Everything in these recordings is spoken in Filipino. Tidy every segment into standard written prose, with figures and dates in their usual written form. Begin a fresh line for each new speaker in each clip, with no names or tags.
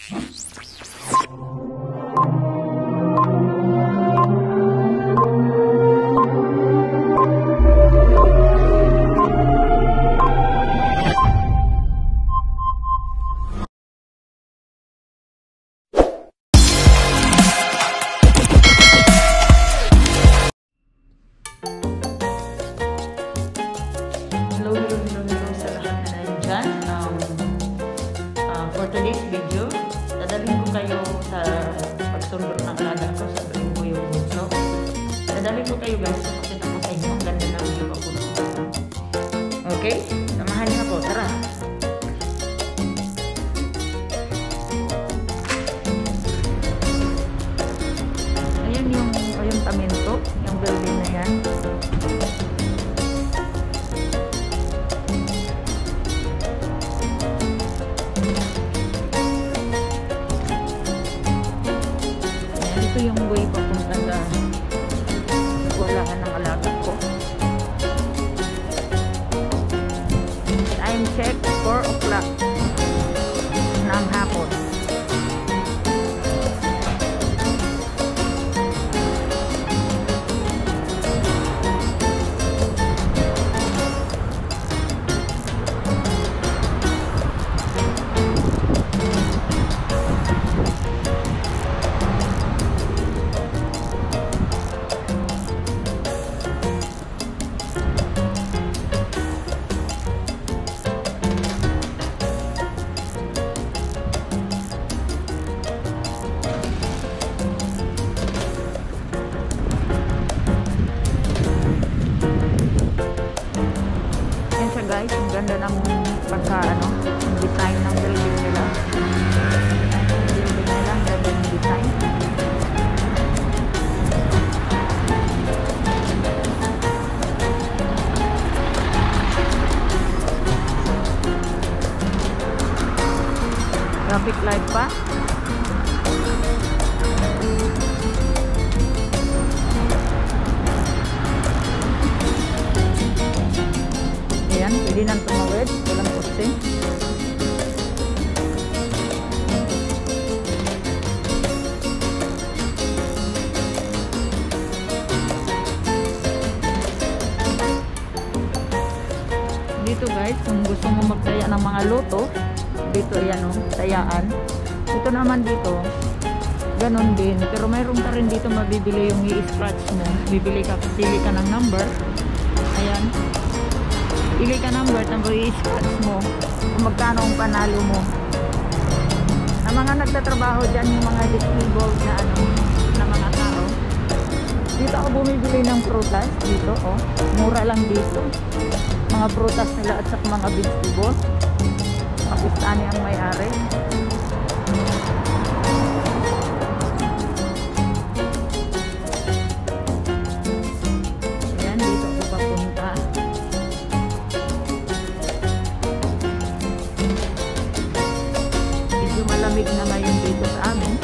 For today's video, dadalhin ko kayo sa pagsundot ng alaga ko sa tuwing ko yung bunso. Dadalhin ko kayo guys, pakita ko sa inyo ang ganda ng view ako. Okay? Samahan niyo ako. Tara! Ayan yung taminto, yung building na yan. Ito yung way papunta sa walahan ng alaga ko. Time check, 4 o'clock ng hapon. Guys, ang ganda ng pagka design ng building nila. Building nila, ang ganda ng design. Traffic light pa. Ayan, pwede nang tumawid, walang kotse. Dito guys, kung gusto mo magtaya ng mga loto, dito ayan o, tayaan. Ito naman dito, ganon din. Pero mayroon ka rin dito mabibili yung i-scratch mo. Pili ka ng number. Ayan. Pili ka number, tapos i-scratch mo kung magkano ang panalo mo. Ang mga nagtatrabaho dyan, yung mga disabled na mga tao. Dito ako bumibili ng prutas. Dito, oh. Mura lang dito. Mga prutas nila at saka mga vegetable. Pakistani ang may-ari. Ayan, dito ako papunta. Malamig na ngayon dito sa amin.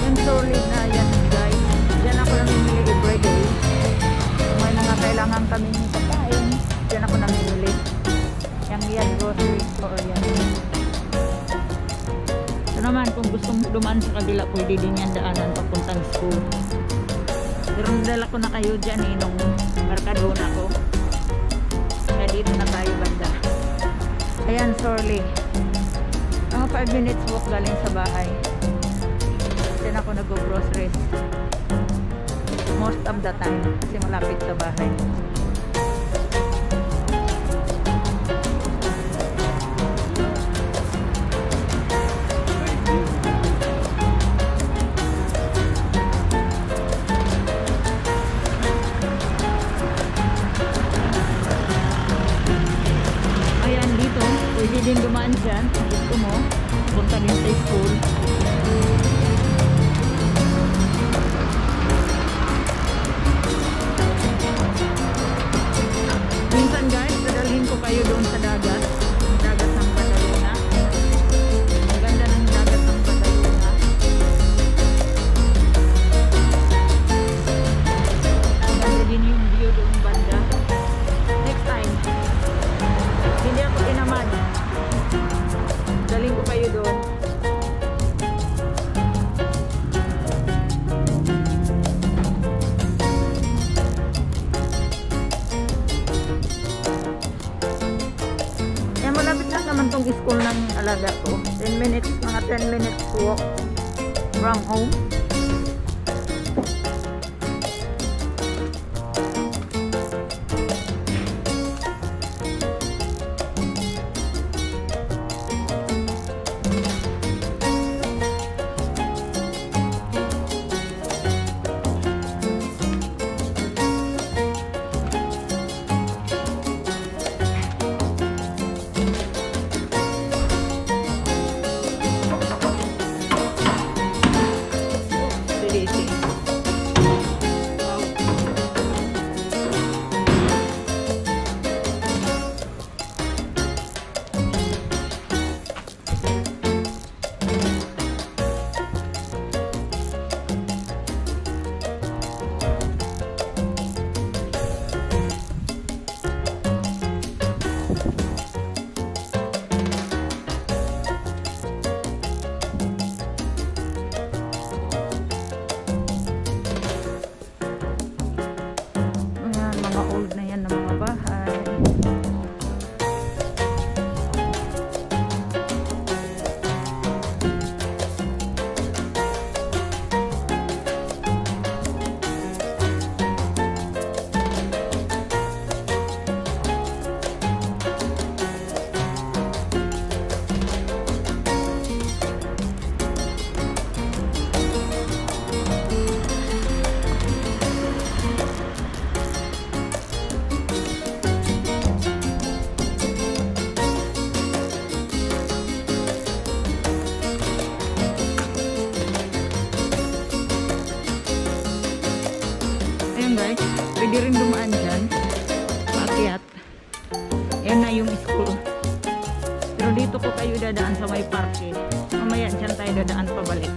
Yung solid na yan guys. Diyan ako namimili everyday. May mga kailangan kaming pagkain. Diyan ako namimili. Yung yan grocery store yan. So naman kung gusto mo dumaan sa kabila, pwede din yan daanan papuntang school. Pero nadala ko na kayo dyan nung Mercadona ko. Kaya dito na tayo banda. Ayan, sorry. Mga 5 minutes walk galing sa bahay. Diyan ako nag-groceries. Most of the time. Kasi malapit sa bahay. Pwede din dumaan dyan kung gusto mo. Punta din sa school. Minsan guys, dadalhin ko kayo doon sa dagat. Dagat ng Badalona. Ang ganda ng dagat ng Badalona. Ang ganda din yung view doon banda. Next time. Hindi ako tinamad. naman tong school ng alaga ko. 10 minutes, mga 10 minutes walk from home. Guys, pwede rin dumaan dyan paakyat. Yan na yung school, pero dito ko kayo dadaan sa may parke. Mamaya dyan tayo dadaan pabalik.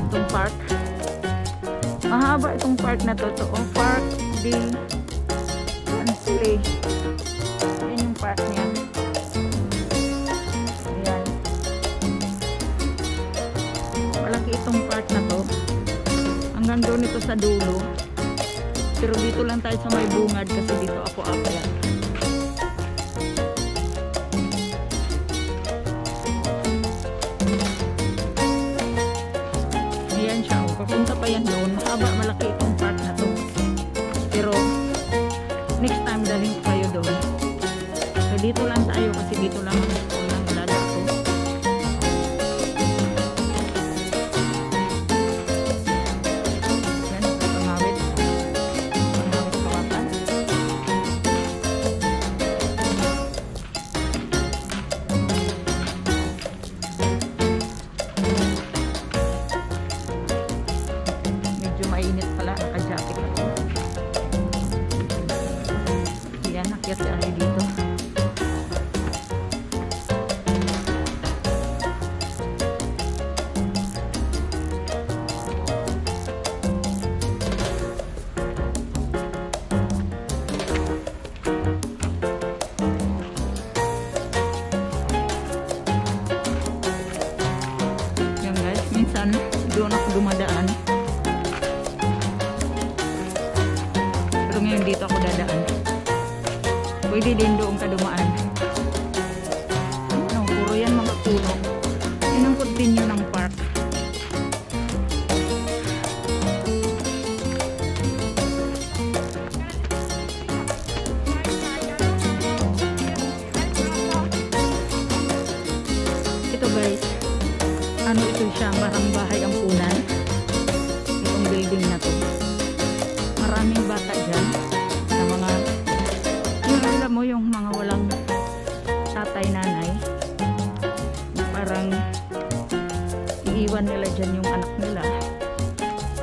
Itong park, mahaba itong park na to. Park di Pansili. Yan yung park niya. Ayan, malaki itong park na to. Hanggang doon ito sa dulo. Pero dito lang tayo sa may bungad kasi dito ako akyat. Ayan siya. Papunta pa yan doon. Mahaba, malaki itong park na to. Pero next time dalhin ko kayo doon. So dito lang tayo kasi dito lang ang school ng alaga ko. Mainit pala, naka-jacket ako. Yan, nakyat tayo dito. Yan guys, minsan doon ako dumadaan. Ngayon dito ako dadaan. Pwede din doon ka dumaan. Ano, puro yan mga puno. Yan ang continue ng park. Ito guys, ano ito siya, parang bahay ampunan. Itong building na to. Maraming bata dyan na mga, yung alam mo yung mga walang tatay nanay, parang iiwan nila dyan yung anak nila.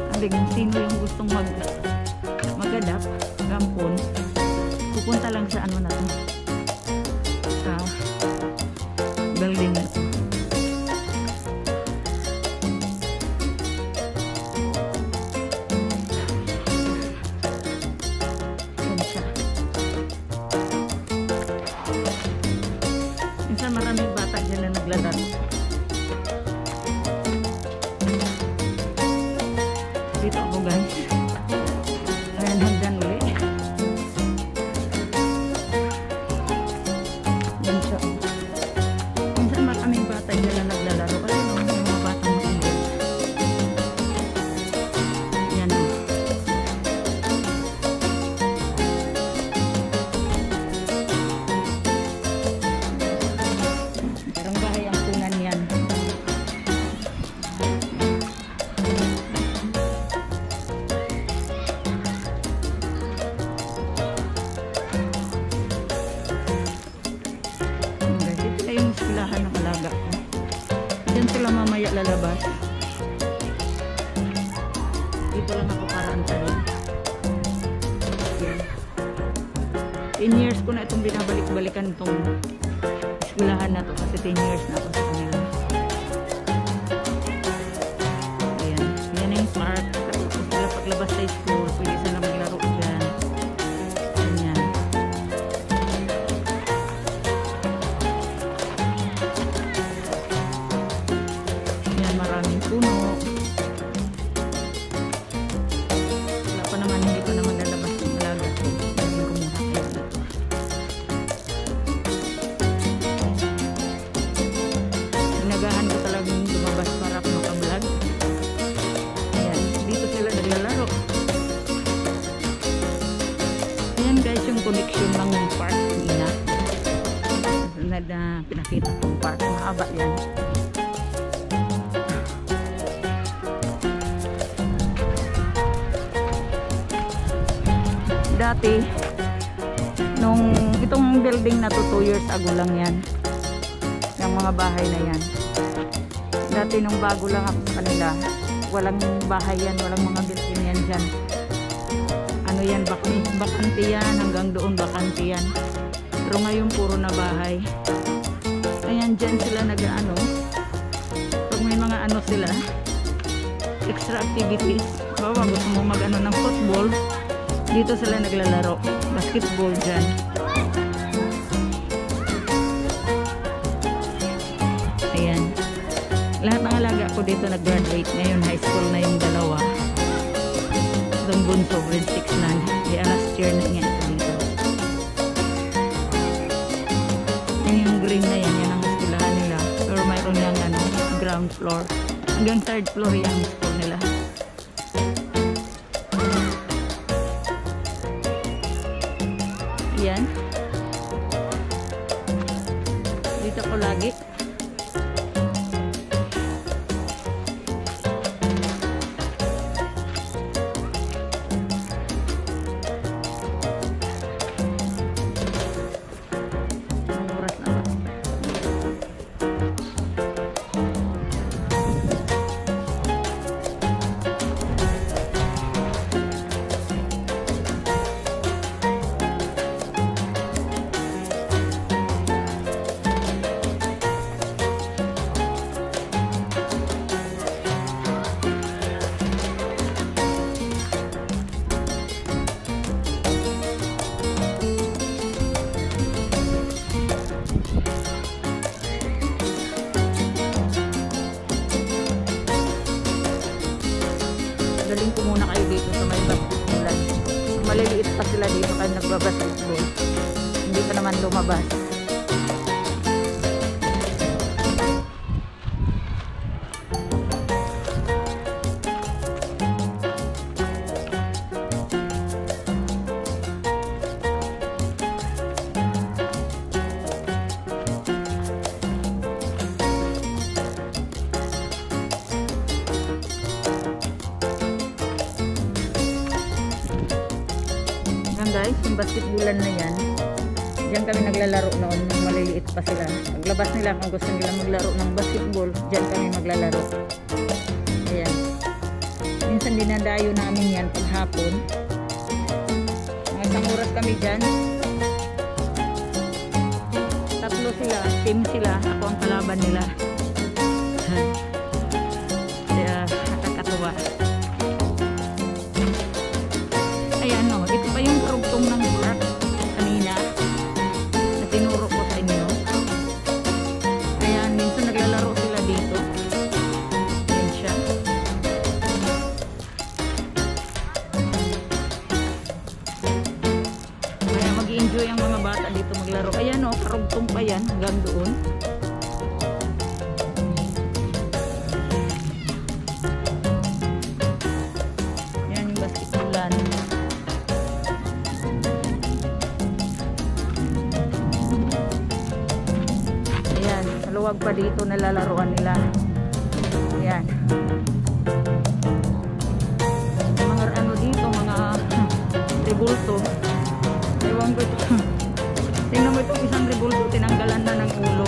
Sabi kung sino yung gustong mag-adapt, gampon, pupunta lang sa ano na to, sa building na to. Maraming bata dyan na naglalaro. Dito ako guys. Ayan, hagdan ulit. labas. Dito lang ako para antarin. 10 years ko na itong binabalik-balikan itong eskwelahan na to kasi 10 years na ako sa kanila. Ayan. Yan yung park. Tapos sila paglabas sa school, pwede sila maglaro dyan. Ayan. Ayan, maraming puno. Wala pa naman, hindi pa naman lalabas yung alaga ko. Nagahan ko talagang lumabas para ako makablog. Ayan, dito sila naglalaro. Ayan guys, yung connection ng park nila na pinakita kong park. Mahaba yan. Dati, nung itong building na to 2 years ago lang yan. Yung mga bahay na yan. Dati nung bago lang ako sa kanila, walang bahay yan, walang mga building yan dyan. Ano yan, bakante yan, hanggang doon bakante yan. Pero ngayon puro na bahay. Ayan, dyan sila nag-ano. Pag may mga ano sila, extra activities. Bawa, gusto mo mag-ano ng football, dito sila naglalaro. Basketball dyan. Ayan. Lahat ng alaga ko dito nag-graduate. Ngayon high school na yung dalawa. Itong bunso, grade 6 na. Kaya last year na nga ito dito. Yan yung green na yan. Yan ang eskwelahan nila. Pero mayroon yung ano, ground floor. Hanggang third floor yung school nila. Ayan. Dito ko lagi. Daling ko muna kayo dito sa may basketball. Maliliit pa sila dito kaya nagbabasketball. Hindi pa naman lumabas. Guys, yung basketballan na yan, diyan kami naglalaro noon nung maliliit pa sila. Paglabas nila kung gusto nila maglaro ng basketball, diyan kami maglalaro. Ayan. Minsan dinadayo namin yan paghapon. Mga isang oras kami dyan. 3 sila, team sila, ako ang kalaban nila. Kaya nakakatuwa. Ayan o, ito pa yung karugtong ng park kanina na tinuro ko sa inyo. Ayan, minsan naglalaro sila dito. Ayan siya. Kaya mag-i-enjoy ang mga bata dito maglaro. Ayan o, karugtong pa yan hanggang doon. Ayan yung basketballan. Maluwag pa dito na lalaruan nila. Ayan. Mga ano dito, mga rebulto. Ewan ko ito. Tingnan mo itong isang rebulto, tinanggalan na ng ulo.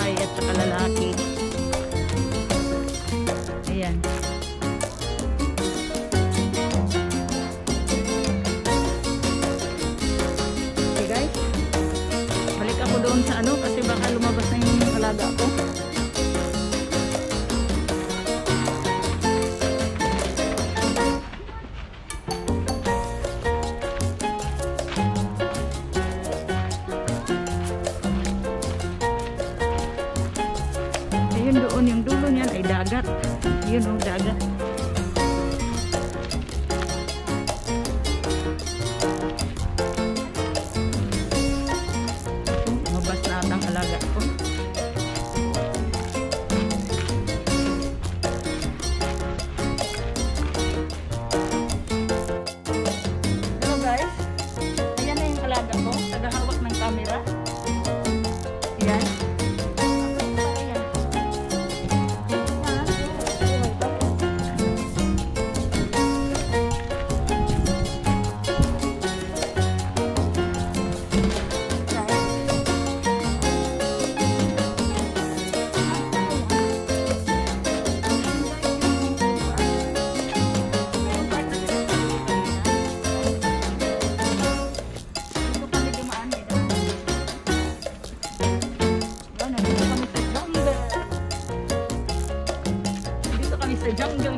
babae at saka lalaki. Ayan. Okay guys, balik ako doon sa ano kasi baka lumabas na yung alaga ko. Ayun doon, yung dulo niyan ay dagat. Yun o, dagat. Mabas na atang alaga ko. Hello guys. Ayan na yung alaga ko. Tagahawak ng camera. Ayan. Jungle.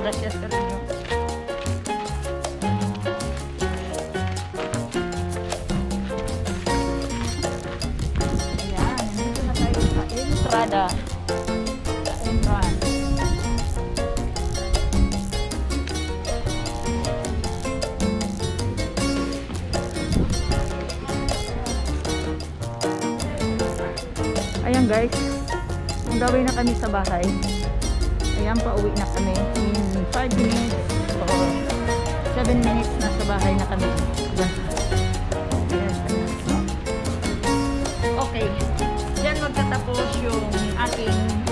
Gracias sa inyo. Ayan, nandito na tayo sa entrada. Sa entrance. Ayan guys, ang gawin na kami sa bahay. Ayan, pauwi na kami in 5 minutes or 7 minutes na sa bahay na kami. Ayan. Okay, diyan magtatapos yung aking